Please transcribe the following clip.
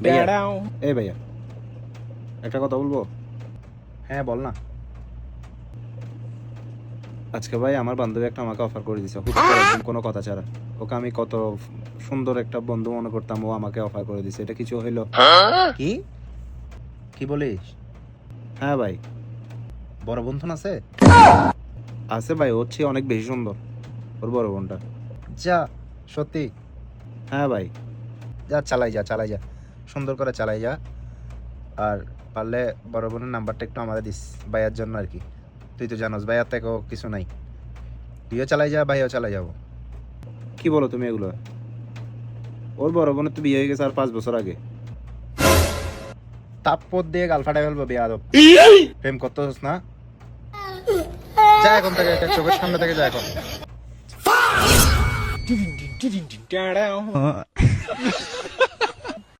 ভাইয়া এই ভাইয়া একটা কথা বলবো? হ্যাঁ বল না। আজকে ভাই আমার বান্ধবী একটা আমাকে অফার করে দিছে হুট করে একদম কোনো কথা ছাড়া। ওকে আমি কত সুন্দর একটা বন্ধু মনে করতাম, ও আমাকে অফার করে দিছে। এটা কিছু হইলো? কি কি বলিস? হ্যাঁ ভাই বড় বন্ধু আছে? আছে ভাই, ওর চেয়ে অনেক বেশি সুন্দর ওর বড় বোনটা। যা, সত্যি? হ্যাঁ ভাই। যা, চালাই যা, চালাই যা, সুন্দর করে চালাই যা। আর পারলে বড় বোনের নাম্বারটা একটু আমাদের দিস, ভাইয়ার জন্য আর কি। তুই তো জানোস ভাইয়ার থেকেও কিছু নাই। তুইও চালাই যা, ভাইয়াও চালাই যাবো। কি বলো তুমি এগুলো? ওর বড় বোনের তো বিয়ে হয়ে গেছে আর 5 বছর আগে। তাপ্পর দিয়ে গাল ফাটাই ফেলবো বেয়াদব। প্রেম করতেছিস না? যা এখন থেকে, চোখের সামনে থেকে যা এখন।